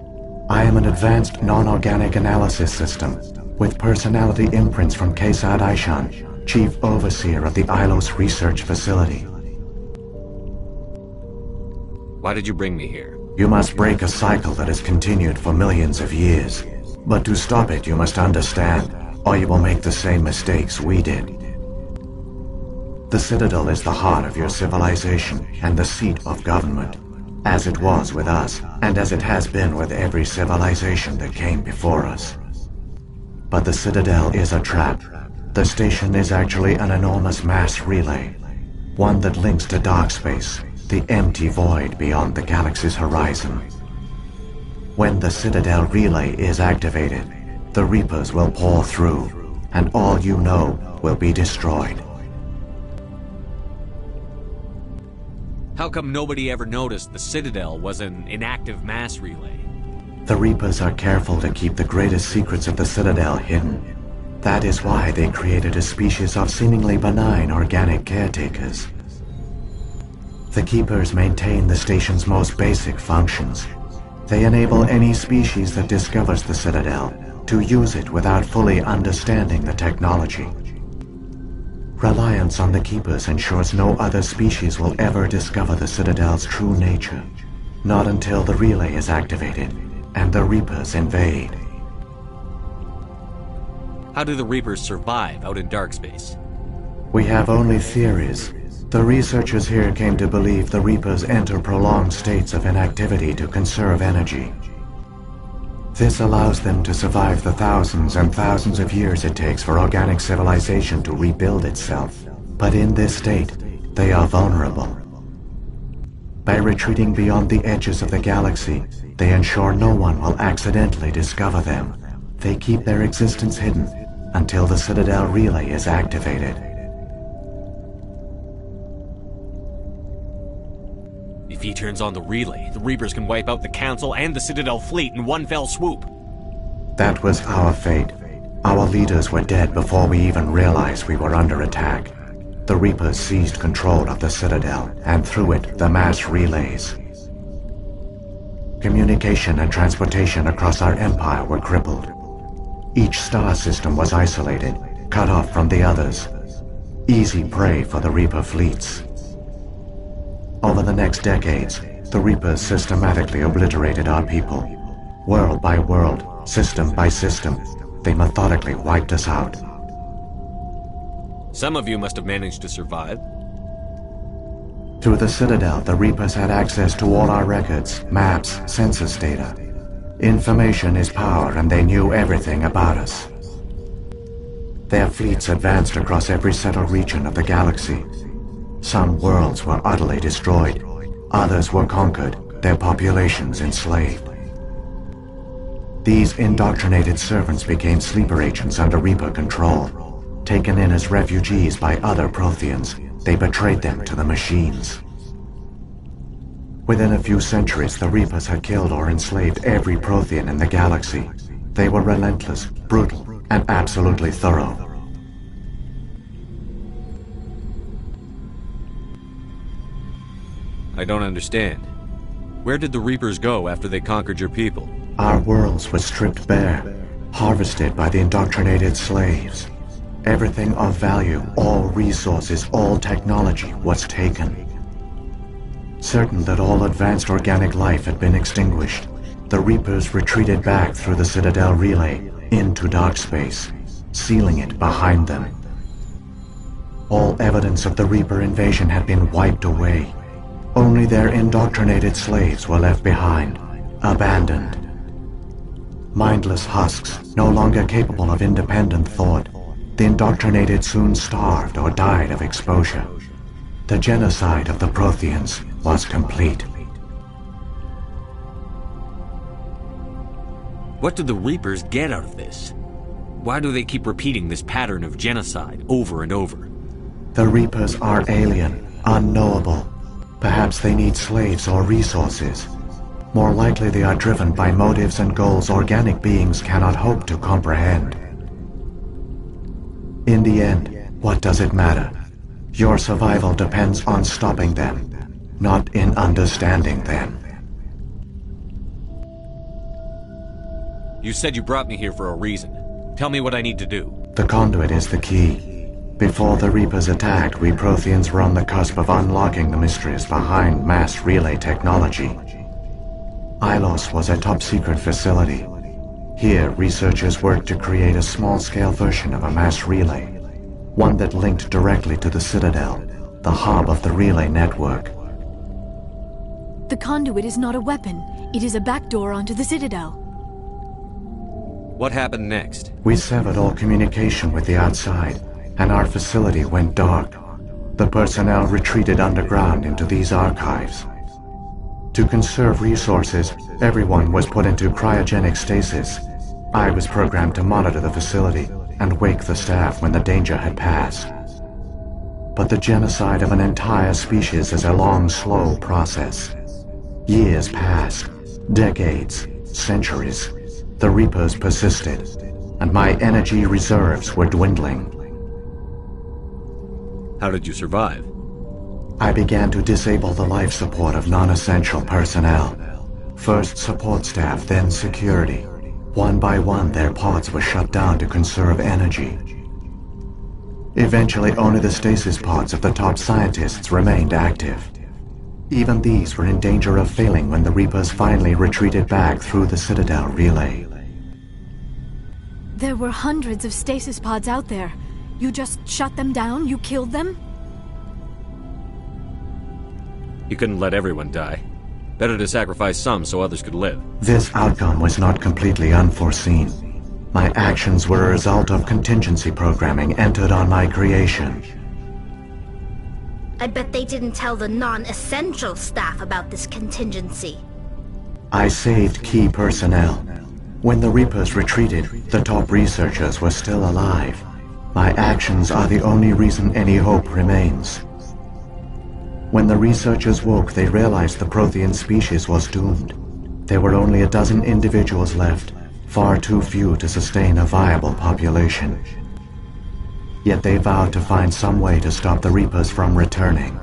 I am an advanced non-organic analysis system, with personality imprints from Kesad Aishan, Chief Overseer of the Ilos Research Facility. Why did you bring me here? You must break a cycle that has continued for millions of years. But to stop it, you must understand, or you will make the same mistakes we did. The Citadel is the heart of your civilization and the seat of government, as it was with us, and as it has been with every civilization that came before us. But the Citadel is a trap. The station is actually an enormous mass relay, one that links to dark space, the empty void beyond the galaxy's horizon. When the Citadel relay is activated, the Reapers will pour through, and all you know will be destroyed. How come nobody ever noticed the Citadel was an inactive mass relay? The Reapers are careful to keep the greatest secrets of the Citadel hidden. That is why they created a species of seemingly benign organic caretakers. The Keepers maintain the station's most basic functions. They enable any species that discovers the Citadel to use it without fully understanding the technology. Reliance on the Keepers ensures no other species will ever discover the Citadel's true nature, not until the relay is activated and the Reapers invade. How do the Reapers survive out in dark space? We have only theories. The researchers here came to believe the Reapers enter prolonged states of inactivity to conserve energy. This allows them to survive the thousands and thousands of years it takes for organic civilization to rebuild itself. But in this state, they are vulnerable. By retreating beyond the edges of the galaxy, they ensure no one will accidentally discover them. They keep their existence hidden until the Citadel relay is activated. If he turns on the relay, the Reapers can wipe out the Council and the Citadel fleet in one fell swoop. That was our fate. Our leaders were dead before we even realized we were under attack. The Reapers seized control of the Citadel, and through it, the mass relays. Communication and transportation across our empire were crippled. Each star system was isolated, cut off from the others. Easy prey for the Reaper fleets. Over the next decades, the Reapers systematically obliterated our people. World by world, system by system, they methodically wiped us out. Some of you must have managed to survive. Through the Citadel, the Reapers had access to all our records, maps, census data. Information is power, and they knew everything about us. Their fleets advanced across every settled region of the galaxy. Some worlds were utterly destroyed. Others were conquered, their populations enslaved. These indoctrinated servants became sleeper agents under Reaper control. Taken in as refugees by other Protheans, they betrayed them to the machines. Within a few centuries, the Reapers had killed or enslaved every Prothean in the galaxy. They were relentless, brutal, and absolutely thorough. I don't understand. Where did the Reapers go after they conquered your people? Our worlds were stripped bare, harvested by the indoctrinated slaves. Everything of value, all resources, all technology was taken. Certain that all advanced organic life had been extinguished, the Reapers retreated back through the Citadel relay into dark space, sealing it behind them. All evidence of the Reaper invasion had been wiped away. Only their indoctrinated slaves were left behind, abandoned. Mindless husks, no longer capable of independent thought, the indoctrinated soon starved or died of exposure. The genocide of the Protheans was complete. What do the Reapers get out of this? Why do they keep repeating this pattern of genocide over and over? The Reapers are alien, unknowable. Perhaps they need slaves or resources. More likely they are driven by motives and goals organic beings cannot hope to comprehend. In the end, what does it matter? Your survival depends on stopping them, not in understanding them. You said you brought me here for a reason. Tell me what I need to do. The conduit is the key. Before the Reapers attacked, we Protheans were on the cusp of unlocking the mysteries behind mass relay technology. Ilos was a top-secret facility. Here, researchers worked to create a small-scale version of a mass relay, one that linked directly to the Citadel, the hub of the relay network. The conduit is not a weapon. It is a backdoor onto the Citadel. What happened next? We severed all communication with the outside, and our facility went dark. The personnel retreated underground into these archives. To conserve resources, everyone was put into cryogenic stasis. I was programmed to monitor the facility and wake the staff when the danger had passed. But the genocide of an entire species is a long, slow process. Years passed, decades, centuries. The Reapers persisted, and my energy reserves were dwindling. How did you survive? I began to disable the life support of non-essential personnel. First support staff, then security. One by one, their pods were shut down to conserve energy. Eventually, only the stasis pods of the top scientists remained active. Even these were in danger of failing when the Reapers finally retreated back through the Citadel relay. There were hundreds of stasis pods out there. You just shut them down? You killed them? You couldn't let everyone die. Better to sacrifice some so others could live. This outcome was not completely unforeseen. My actions were a result of contingency programming entered on my creation. I bet they didn't tell the non-essential staff about this contingency. I saved key personnel. When the Reapers retreated, the top researchers were still alive. My actions are the only reason any hope remains. When the researchers woke, they realized the Prothean species was doomed. There were only a dozen individuals left, far too few to sustain a viable population. Yet they vowed to find some way to stop the Reapers from returning,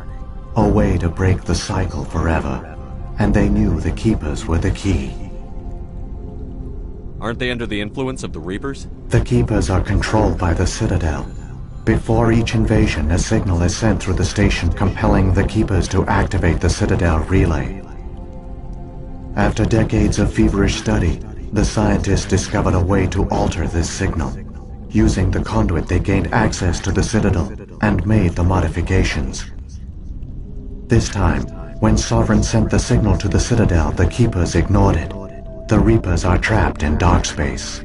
a way to break the cycle forever, and they knew the Keepers were the key. Aren't they under the influence of the Reapers? The Keepers are controlled by the Citadel. Before each invasion, a signal is sent through the station compelling the Keepers to activate the Citadel relay. After decades of feverish study, the scientists discovered a way to alter this signal. Using the conduit, they gained access to the Citadel and made the modifications. This time, when Sovereign sent the signal to the Citadel, the Keepers ignored it. The Reapers are trapped in dark space.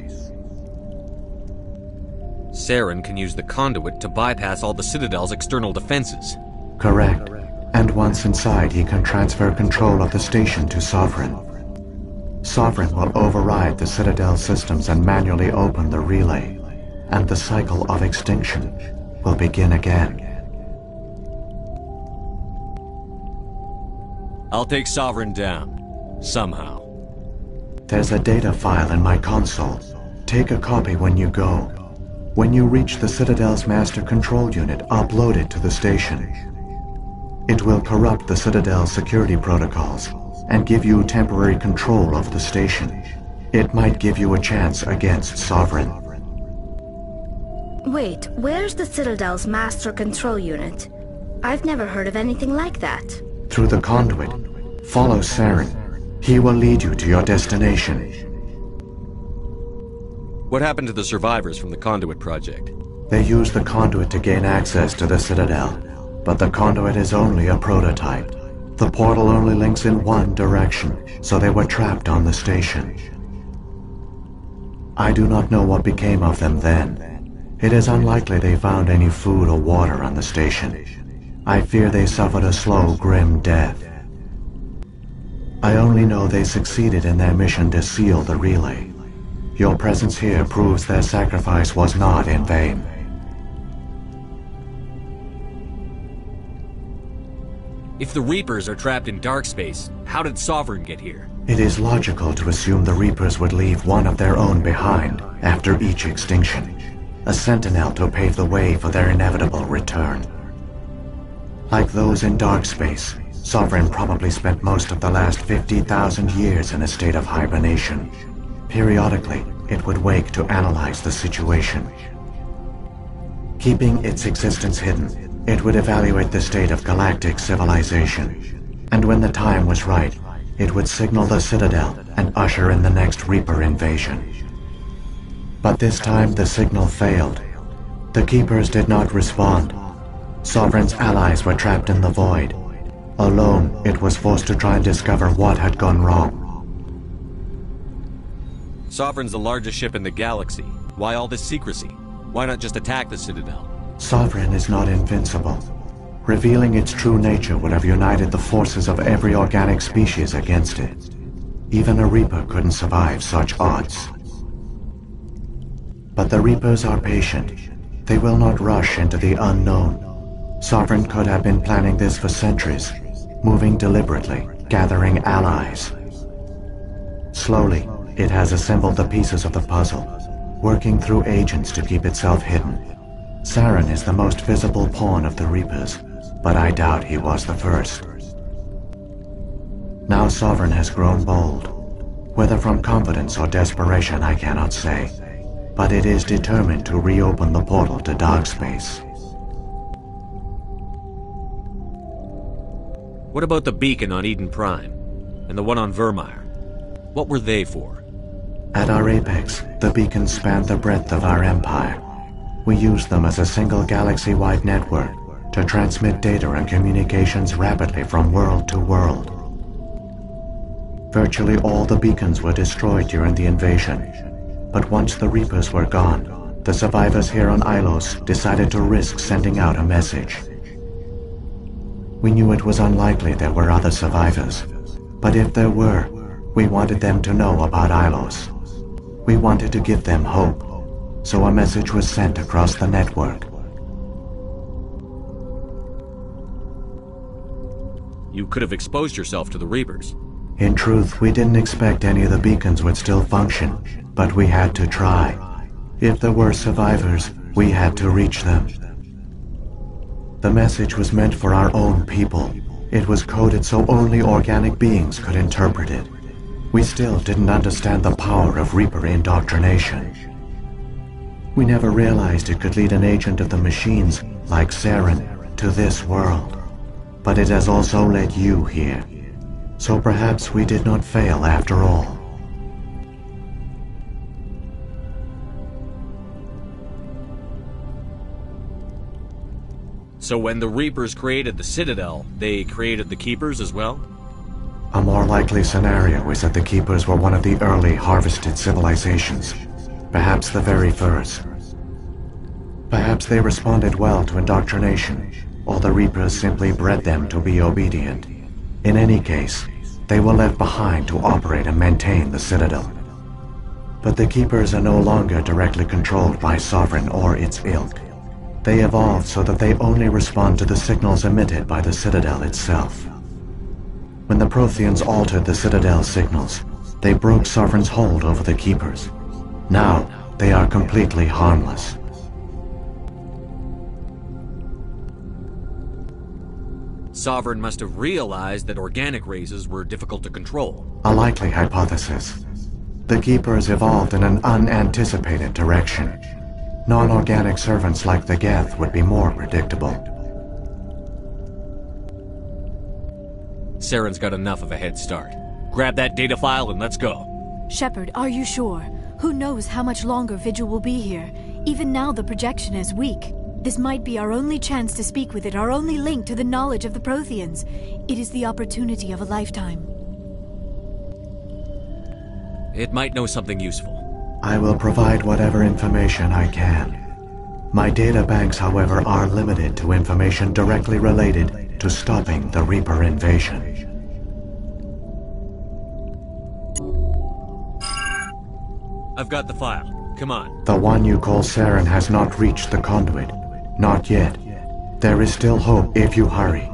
Saren can use the conduit to bypass all the Citadel's external defenses. Correct. And once inside, he can transfer control of the station to Sovereign. Sovereign will override the Citadel systems and manually open the relay, and the cycle of extinction will begin again. I'll take Sovereign down. Somehow. There's a data file in my console. Take a copy when you go. When you reach the Citadel's master control unit, upload it to the station. It will corrupt the Citadel's security protocols and give you temporary control of the station. It might give you a chance against Sovereign. Wait, where's the Citadel's master control unit? I've never heard of anything like that. Through the conduit, follow Saren. He will lead you to your destination. What happened to the survivors from the Conduit project? They used the conduit to gain access to the Citadel, but the conduit is only a prototype. The portal only links in one direction, so they were trapped on the station. I do not know what became of them then. It is unlikely they found any food or water on the station. I fear they suffered a slow, grim death. I only know they succeeded in their mission to seal the relay. Your presence here proves their sacrifice was not in vain. If the Reapers are trapped in dark space, how did Sovereign get here? It is logical to assume the Reapers would leave one of their own behind after each extinction. A sentinel to pave the way for their inevitable return. Like those in dark space, Sovereign probably spent most of the last 50,000 years in a state of hibernation. Periodically, it would wake to analyze the situation. Keeping its existence hidden, it would evaluate the state of galactic civilization. And when the time was right, it would signal the Citadel and usher in the next Reaper invasion. But this time the signal failed. The Keepers did not respond. Sovereign's allies were trapped in the void. Alone, it was forced to try and discover what had gone wrong. Sovereign's the largest ship in the galaxy. Why all this secrecy? Why not just attack the Citadel? Sovereign is not invincible. Revealing its true nature would have united the forces of every organic species against it. Even a Reaper couldn't survive such odds. But the Reapers are patient. They will not rush into the unknown. Sovereign could have been planning this for centuries, moving deliberately, gathering allies. Slowly, it has assembled the pieces of the puzzle, working through agents to keep itself hidden. Saren is the most visible pawn of the Reapers, but I doubt he was the first. Now Sovereign has grown bold. Whether from confidence or desperation, I cannot say, but it is determined to reopen the portal to dark space. What about the beacon on Eden Prime? And the one on Vermeer? What were they for? At our apex, the beacons spanned the breadth of our empire. We used them as a single galaxy-wide network to transmit data and communications rapidly from world to world. Virtually all the beacons were destroyed during the invasion, but once the Reapers were gone, the survivors here on Ilos decided to risk sending out a message. We knew it was unlikely there were other survivors, but if there were, we wanted them to know about Ilos. We wanted to give them hope, so a message was sent across the network. You could have exposed yourself to the Reapers. In truth, we didn't expect any of the beacons would still function, but we had to try. If there were survivors, we had to reach them. The message was meant for our own people. It was coded so only organic beings could interpret it. We still didn't understand the power of Reaper indoctrination. We never realized it could lead an agent of the machines, like Saren, to this world. But it has also led you here. So perhaps we did not fail after all. So when the Reapers created the Citadel, they created the Keepers as well? A more likely scenario is that the Keepers were one of the early harvested civilizations, perhaps the very first. Perhaps they responded well to indoctrination, or the Reapers simply bred them to be obedient. In any case, they were left behind to operate and maintain the Citadel. But the Keepers are no longer directly controlled by Sovereign or its ilk. They evolved so that they only respond to the signals emitted by the Citadel itself. When the Protheans altered the Citadel's signals, they broke Sovereign's hold over the Keepers. Now, they are completely harmless. Sovereign must have realized that organic races were difficult to control. A likely hypothesis. The Keepers evolved in an unanticipated direction. Non-organic servants like the Geth would be more predictable. Saren's got enough of a head start. Grab that data file and let's go. Shepard, are you sure? Who knows how much longer Vigil will be here? Even now the projection is weak. This might be our only chance to speak with it, our only link to the knowledge of the Protheans. It is the opportunity of a lifetime. It might know something useful. I will provide whatever information I can. My data banks, however, are limited to information directly related to stopping the Reaper invasion. I've got the file. Come on. The one you call Saren has not reached the conduit. Not yet. There is still hope if you hurry.